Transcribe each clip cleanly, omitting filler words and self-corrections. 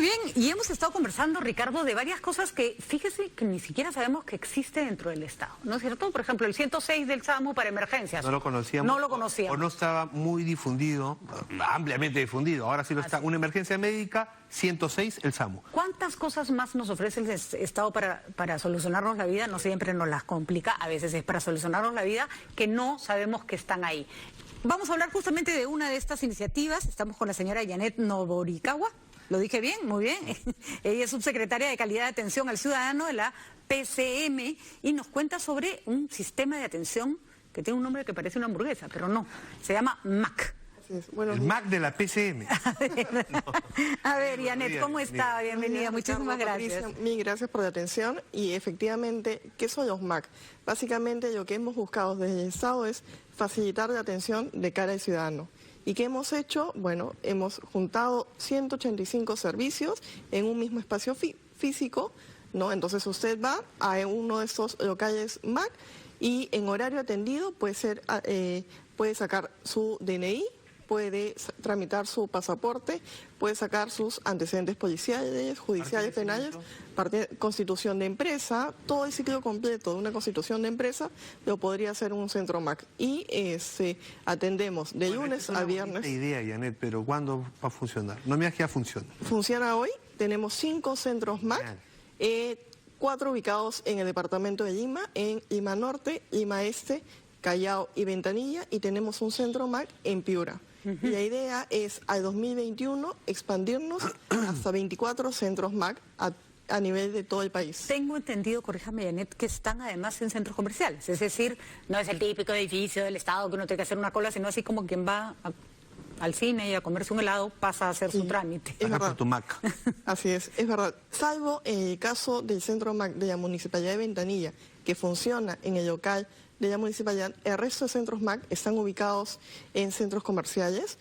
Muy bien, y hemos estado conversando, Ricardo, de varias cosas que, fíjese, que ni siquiera sabemos que existe dentro del Estado, ¿no es cierto? Por ejemplo, el 106 del SAMU para emergencias. No lo conocíamos. No lo conocíamos. O no estaba muy difundido, ampliamente difundido. Ahora sí lo está. Una emergencia médica, 106 el SAMU. ¿Cuántas cosas más nos ofrece el Estado para solucionarnos la vida? No siempre nos las complica, a veces es para solucionarnos la vida, que no sabemos que están ahí. Vamos a hablar justamente de una de estas iniciativas. Estamos con la señora Janet Noborikawa. ¿Lo dije bien? Muy bien. Ella es subsecretaria de Calidad de Atención al Ciudadano de la PCM y nos cuenta sobre un sistema de atención que tiene un nombre que parece una hamburguesa, pero no. Se llama MAC. Bueno, el MAC de la PCM. A ver, Janet, ¿cómo está? Bienvenida, muchísimas gracias. Mil gracias por la atención. Y efectivamente, ¿qué son los MAC? Básicamente lo que hemos buscado desde el Estado es facilitar la atención de cara al ciudadano. ¿Y qué hemos hecho? Bueno, hemos juntado 185 servicios en un mismo espacio físico, ¿no? Entonces usted va a uno de estos locales MAC y en horario atendido puede sacar su DNI, puede tramitar su pasaporte, puede sacar sus antecedentes policiales, judiciales, penales, constitución de empresa, todo el ciclo completo de una constitución de empresa lo podría hacer un centro MAC. Y atendemos de lunes a viernes. Es una idea, Janet, pero ¿cuándo va a funcionar? No me digas que ya funciona. Funciona hoy, tenemos 5 centros MAC, 4 ubicados en el departamento de Lima, en Lima Norte, Lima Este, Callao y Ventanilla, y tenemos un centro MAC en Piura. Y la idea es al 2021 expandirnos hasta 24 centros MAC a nivel de todo el país. Tengo entendido, corríjame Janet, que están además en centros comerciales, es decir, no es el típico edificio del Estado que uno tiene que hacer una cola, sino así como quien va al cine y a comerse un helado pasa a hacer su trámite. Es verdad. Por tu MAC. Así es verdad. Salvo en el caso del centro MAC de la Municipalidad de Ventanilla, que funciona en el local de la municipalidad, el resto de centros MAC están ubicados en centros comerciales,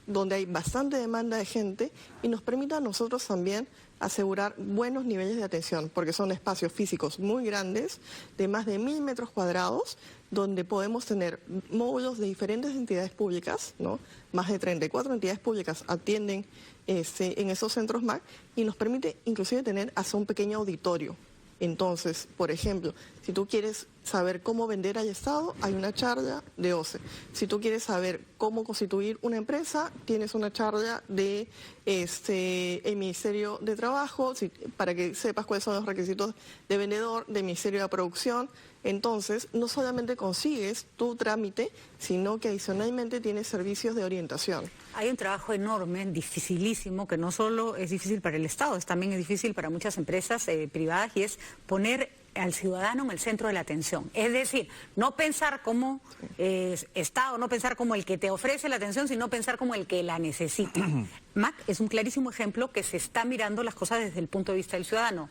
donde hay bastante demanda de gente y nos permite a nosotros también asegurar buenos niveles de atención, porque son espacios físicos muy grandes, de más de 1000 metros cuadrados, donde podemos tener módulos de diferentes entidades públicas, ¿no? Más de 34 entidades públicas atienden en esos centros MAC y nos permite inclusive tener hasta un pequeño auditorio. Entonces, por ejemplo, si tú quieres saber cómo vender al Estado, hay una charla de OCE. Si tú quieres saber cómo constituir una empresa, tienes una charla de el Ministerio de Trabajo, para que sepas cuáles son los requisitos de vendedor, del Ministerio de Producción. Entonces, no solamente consigues tu trámite, sino que adicionalmente tienes servicios de orientación. Hay un trabajo enorme, dificilísimo, que no solo es difícil para el Estado, también es difícil para muchas empresas privadas, y es poner al ciudadano en el centro de la atención. Es decir, no pensar como Estado, no pensar como el que te ofrece la atención, sino pensar como el que la necesita. MAC es un clarísimo ejemplo que se está mirando las cosas desde el punto de vista del ciudadano.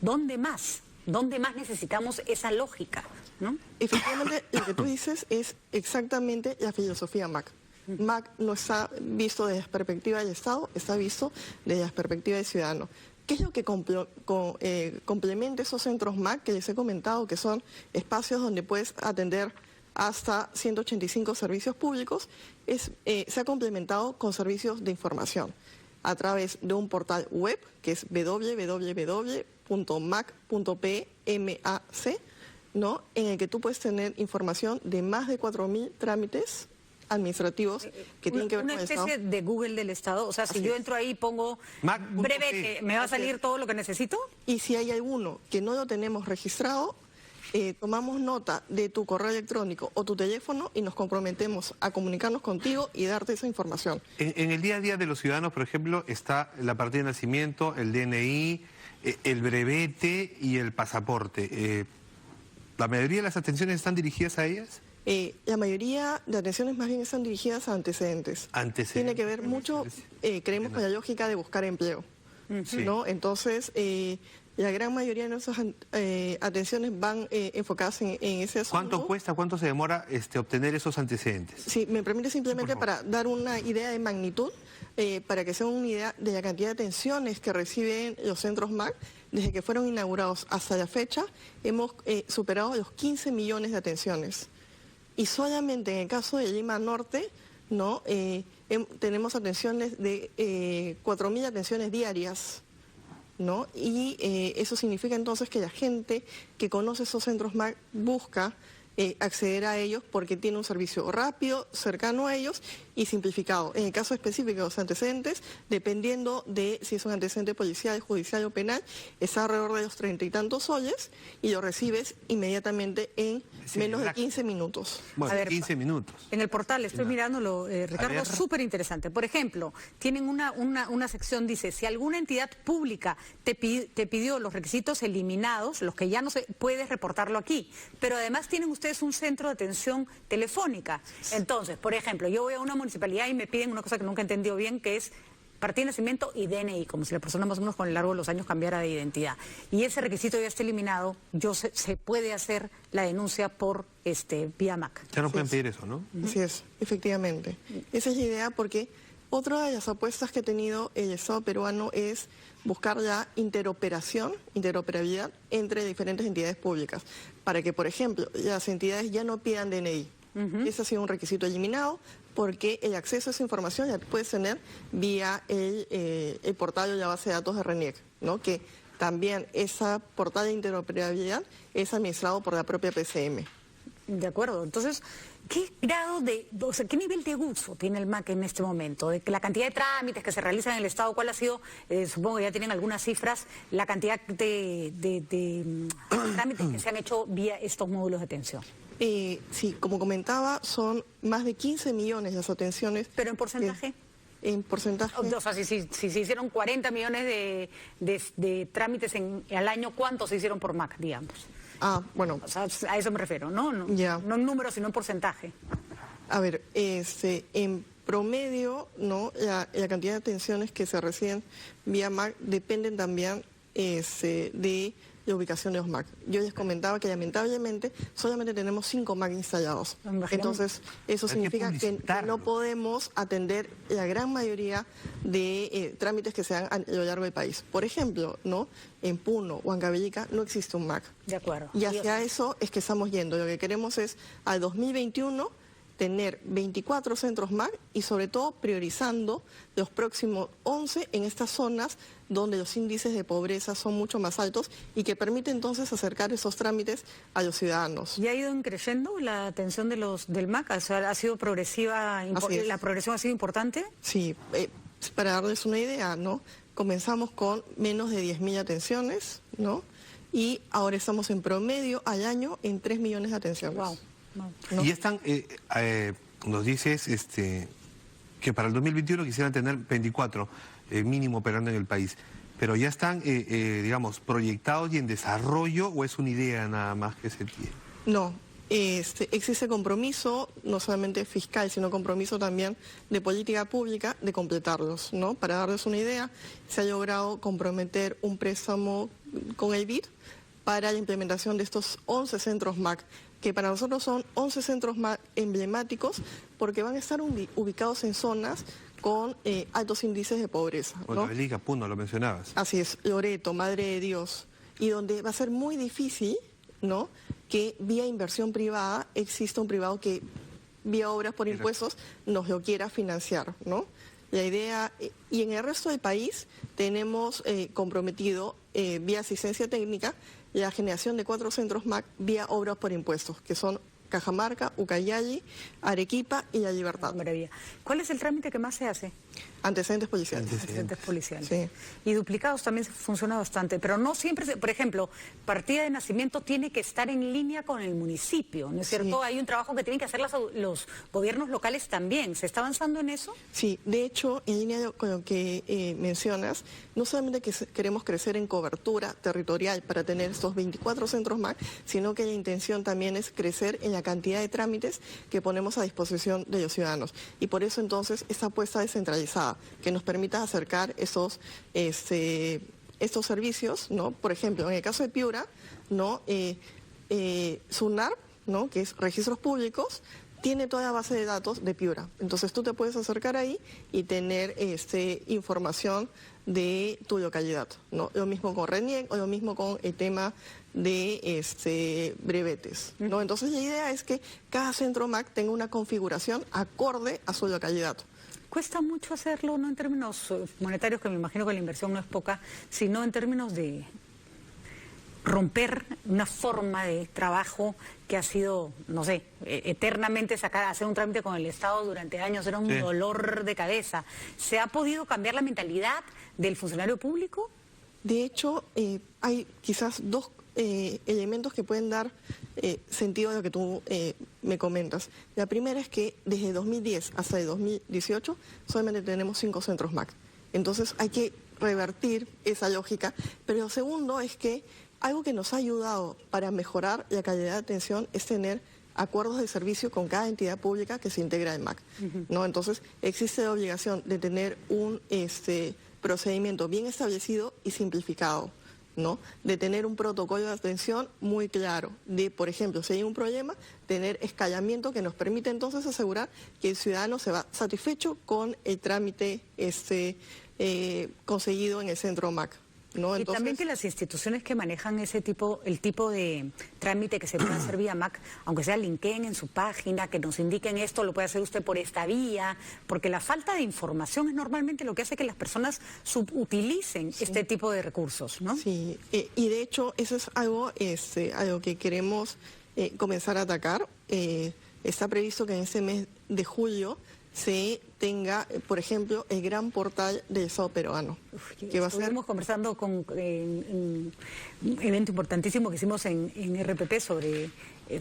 ¿Dónde más? ¿Dónde más necesitamos esa lógica, ¿no? Efectivamente, lo que tú dices es exactamente la filosofía MAC. MAC no está visto desde la perspectiva del Estado, está visto desde la perspectiva del ciudadano. ¿Qué es lo que complementa esos centros MAC que les he comentado, que son espacios donde puedes atender hasta 185 servicios públicos? Se ha complementado con servicios de información a través de un portal web que es www.mac.p.mac, ¿no? En el que tú puedes tener información de más de 4000 trámites administrativos que tienen que ver con el Estado. Una especie de Google del Estado, o sea, si yo entro ahí y pongo brevete, ¿me va a salir todo lo que necesito? Y si hay alguno que no lo tenemos registrado, tomamos nota de tu correo electrónico o tu teléfono y nos comprometemos a comunicarnos contigo y darte esa información. En el día a día de los ciudadanos, por ejemplo, está la partida de nacimiento, el DNI, el brevete y el pasaporte. ¿La mayoría de las atenciones están dirigidas a ellas? La mayoría de atenciones más bien están dirigidas a antecedentes. Tiene que ver mucho, creemos, con la lógica de buscar empleo, ¿no? Entonces, la gran mayoría de nuestras atenciones van enfocadas en ese asunto. ¿Cuánto cuesta, cuánto se demora obtener esos antecedentes? Sí, me permite simplemente para dar una idea de magnitud, para que se den una idea de la cantidad de atenciones que reciben los centros MAC. Desde que fueron inaugurados hasta la fecha, hemos superado los 15 millones de atenciones. Y solamente en el caso de Lima Norte, ¿no? tenemos atenciones de 4.000 atenciones diarias, ¿no? Y eso significa entonces que la gente que conoce esos centros MAC busca acceder a ellos porque tiene un servicio rápido, cercano a ellos y simplificado. En el caso específico de los antecedentes, dependiendo de si es un antecedente policial, judicial o penal, es alrededor de los 30 y tantos soles y lo recibes inmediatamente en menos de 15 minutos. Bueno, A ver, 15 minutos. En el portal, estoy mirándolo, Ricardo, súper interesante. Por ejemplo, tienen una sección, dice, si alguna entidad pública te pidió los requisitos eliminados, los que ya no se puedes reportarlo aquí, pero además tienen ustedes un centro de atención telefónica. Entonces, por ejemplo, yo voy a una municipalidad y me piden una cosa que nunca he entendido bien, que es partida de nacimiento y DNI, como si la persona más o menos con el largo de los años cambiara de identidad. Y ese requisito ya está eliminado, se puede hacer la denuncia por vía MAC. Ya no pueden pedir eso, ¿no? Así es, efectivamente. Esa es la idea porque otra de las apuestas que ha tenido el Estado peruano es buscar la interoperabilidad entre diferentes entidades públicas, para que, por ejemplo, las entidades ya no pidan DNI. Ese ha sido un requisito eliminado porque el acceso a esa información ya puedes tener vía el portal o la base de datos de RENIEC, ¿no? Que también esa portal de interoperabilidad es administrado por la propia PCM. De acuerdo. Entonces, ¿qué grado qué nivel de uso tiene el MAC en este momento? De que la cantidad de trámites que se realizan en el Estado, ¿cuál ha sido? Supongo que ya tienen algunas cifras, la cantidad de trámites que se han hecho vía estos módulos de atención. Sí, como comentaba, son más de 15 millones las atenciones. ¿Pero en porcentaje? En porcentaje. O sea, si se hicieron 40 millones de trámites al año, ¿cuántos se hicieron por MAC, digamos? Bueno. O sea, a eso me refiero, ¿no? Ya. No en números, sino en porcentaje. A ver, en promedio, ¿no? La cantidad de atenciones que se reciben vía MAC dependen también de la ubicación de los MAC. Yo les comentaba que lamentablemente solamente tenemos 5 MAC instalados. Entonces, eso significa que no podemos atender la gran mayoría de trámites que se dan a lo largo del país. Por ejemplo, ¿no? En Puno o Huancavelica no existe un MAC. De acuerdo. Y hacia eso es que estamos yendo. Lo que queremos es, al 2021, tener 24 centros MAC y sobre todo priorizando los próximos 11 en estas zonas donde los índices de pobreza son mucho más altos y que permite entonces acercar esos trámites a los ciudadanos. ¿Y ha ido creciendo la atención del MAC? O sea, ¿ha sido progresiva? ¿La progresión ha sido importante? Sí, para darles una idea, ¿no? Comenzamos con menos de 10.000 atenciones, ¿no? Y ahora estamos en promedio al año en 3 millones de atenciones. Wow. ¿No? Y están, nos dices que para el 2021 quisieran tener 24 mínimo operando en el país, pero ya están, digamos, proyectados y en desarrollo, ¿o es una idea nada más que se tiene? No, existe compromiso, no solamente fiscal, sino compromiso también de política pública de completarlos, ¿no? Para darles una idea, se ha logrado comprometer un préstamo con el BID para la implementación de estos 11 centros MAC, que para nosotros son 11 centros MAC emblemáticos porque van a estar ubicados en zonas con altos índices de pobreza, ¿no? Huancavelica, Puno, lo mencionabas. Así es, Loreto, Madre de Dios, y donde va a ser muy difícil, ¿no?, que vía inversión privada exista un privado que vía obras por impuestos nos lo quiera financiar, ¿no? La idea, y en el resto del país tenemos comprometido vía asistencia técnica la generación de 4 centros MAC vía obras por impuestos, que son Cajamarca, Ucayali, Arequipa y La Libertad. Maravilla. ¿Cuál es el trámite que más se hace? Antecedentes policiales. Antecedentes policiales. Sí. Y duplicados también funciona bastante, pero no siempre, por ejemplo, partida de nacimiento tiene que estar en línea con el municipio, ¿no es cierto? Sí. Hay un trabajo que tienen que hacer los gobiernos locales también. ¿Se está avanzando en eso? Sí, de hecho, en línea con lo que mencionas, no solamente queremos crecer en cobertura territorial para tener estos 24 centros MAC, sino que la intención también es crecer en la cantidad de trámites que ponemos a disposición de los ciudadanos. Y por eso entonces esta apuesta descentralizada, que nos permita acercar estos servicios, ¿no? Por ejemplo, en el caso de Piura, ¿no? SUNAR, ¿no?, que es registros públicos, tiene toda la base de datos de Piura. Entonces tú te puedes acercar ahí y tener información de tu localidad, ¿no? Lo mismo con RENIEC o lo mismo con el tema de brevetes, ¿no? Entonces la idea es que cada centro MAC tenga una configuración acorde a su localidad. cuesta mucho hacerlo, no en términos monetarios, que me imagino que la inversión no es poca, sino en términos de romper una forma de trabajo que ha sido, no sé, eternamente hacer un trámite con el Estado durante años era un dolor de cabeza. ¿Se ha podido cambiar la mentalidad del funcionario público? De hecho, hay quizás dos elementos que pueden dar sentido a lo que tú me comentas. La primera es que desde 2010 hasta el 2018 solamente tenemos 5 centros MAC. Entonces hay que revertir esa lógica. Pero lo segundo es que algo que nos ha ayudado para mejorar la calidad de atención es tener acuerdos de servicio con cada entidad pública que se integra en MAC, ¿no? Entonces, existe la obligación de tener un procedimiento bien establecido y simplificado, ¿no? De tener un protocolo de atención muy claro, de, por ejemplo, si hay un problema, tener escalamiento que nos permite entonces asegurar que el ciudadano se va satisfecho con el trámite conseguido en el centro MAC. ¿No? Y Entonces, también que las instituciones que manejan el tipo de trámite que se puede hacer vía MAC, aunque sea linkeen en su página, que nos indiquen esto, lo puede hacer usted por esta vía, porque la falta de información es normalmente lo que hace que las personas subutilicen este tipo de recursos, ¿no? Sí, y de hecho eso es algo que queremos comenzar a atacar. Está previsto que en este mes de julio se tenga, por ejemplo, el gran portal del Estado peruano. Que va a ser... Estuvimos conversando con un evento importantísimo que hicimos en RPP sobre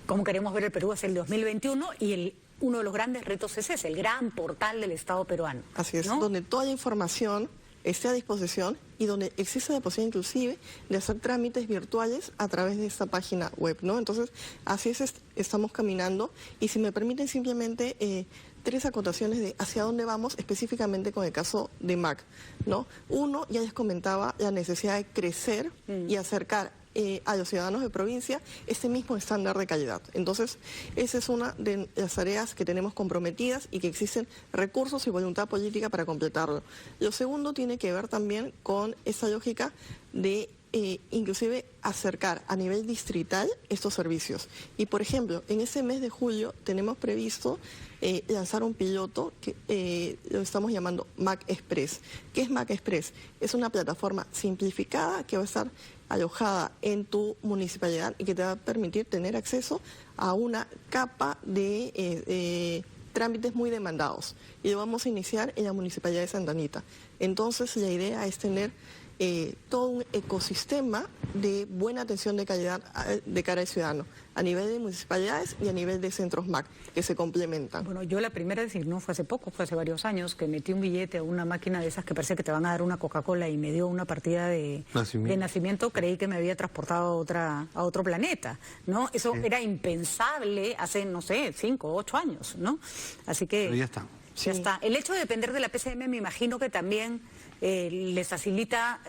cómo queremos ver el Perú hacia el 2021 y uno de los grandes retos es ese, el gran portal del Estado peruano. Así es, ¿no? Donde toda la información esté a disposición y donde existe la posibilidad inclusive de hacer trámites virtuales a través de esta página web, ¿no? Entonces, así estamos caminando y si me permiten simplemente 3 acotaciones de hacia dónde vamos específicamente con el caso de MAC, ¿no? Uno, ya les comentaba la necesidad de crecer y acercar a los ciudadanos de provincia este mismo estándar de calidad. Entonces, esa es una de las tareas que tenemos comprometidas y que existen recursos y voluntad política para completarlo. Lo segundo tiene que ver también con esa lógica de inclusive acercar a nivel distrital estos servicios. Y por ejemplo, en ese mes de julio tenemos previsto lanzar un piloto que lo estamos llamando MAC Express. ¿Qué es MAC Express? Es una plataforma simplificada que va a estar alojada en tu municipalidad y que te va a permitir tener acceso a una capa de trámites muy demandados. Y lo vamos a iniciar en la Municipalidad de Santa Anita. Entonces la idea es tener todo un ecosistema de buena atención de calidad de cara al ciudadano, a nivel de municipalidades y a nivel de centros MAC, que se complementan. Bueno, yo la primera vez, no fue hace poco, fue hace varios años, que metí un billete a una máquina de esas que parece que te van a dar una Coca-Cola y me dio una partida de nacimiento, creí que me había transportado a otro planeta, ¿no? Eso era impensable hace, no sé, 5 o 8 años, ¿no? Así que... Pero ya está. Ya está. El hecho de depender de la PCM me imagino que también les facilita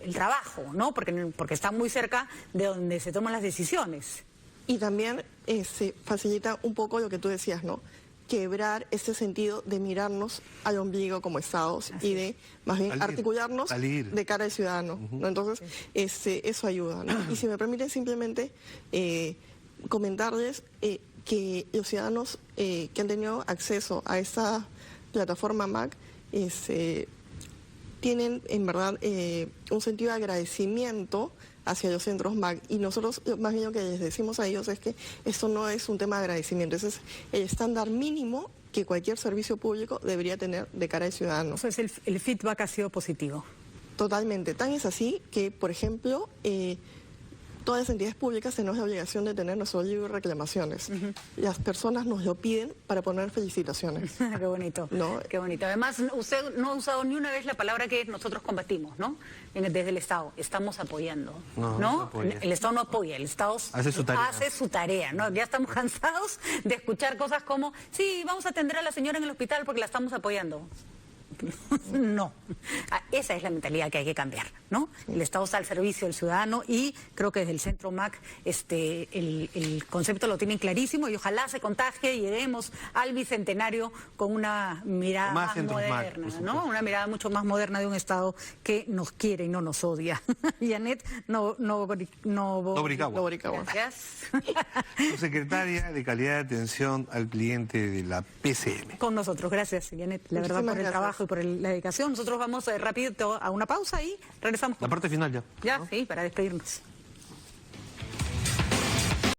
el trabajo, ¿no? Porque está muy cerca de donde se toman las decisiones. Y también se facilita un poco lo que tú decías, ¿no? Quebrar ese sentido de mirarnos al ombligo como estados y de más bien articularnos de cara al ciudadano, ¿no? Entonces, eso ayuda, ¿no? Y si me permiten simplemente comentarles que los ciudadanos que han tenido acceso a esta plataforma MAC tienen en verdad un sentido de agradecimiento hacia los centros MAC y nosotros más bien lo que les decimos a ellos es que esto no es un tema de agradecimiento, ese es el estándar mínimo que cualquier servicio público debería tener de cara al ciudadano. Entonces el feedback ha sido positivo. Totalmente, tan es así que, por ejemplo, todas las entidades públicas tenemos la obligación de tener nuestro libro de reclamaciones. Las personas nos lo piden para poner felicitaciones. Qué bonito, ¿no? Qué bonito. Además, usted no ha usado ni una vez la palabra que nosotros combatimos, ¿no? Desde el Estado. Estamos apoyando, ¿no? El Estado no apoya, el Estado hace su tarea, ¿no? Ya estamos cansados de escuchar cosas como, sí, vamos a atender a la señora en el hospital porque la estamos apoyando. No. Esa es la mentalidad que hay que cambiar, ¿no? El Estado está al servicio del ciudadano y creo que desde el Centro MAC el concepto lo tienen clarísimo y ojalá se contagie y lleguemos al bicentenario con una mirada más moderna, ¿no? Una mirada mucho más moderna de un Estado que nos quiere y no nos odia. Janet Nobricagua. Gracias. Secretaria de Calidad de Atención al Cliente de la PCM. Con nosotros, gracias, Janet, la verdad, por el trabajo y por la dedicación. Nosotros vamos rápido a una pausa y regresamos. La parte final ya. Ya, sí, para despedirnos.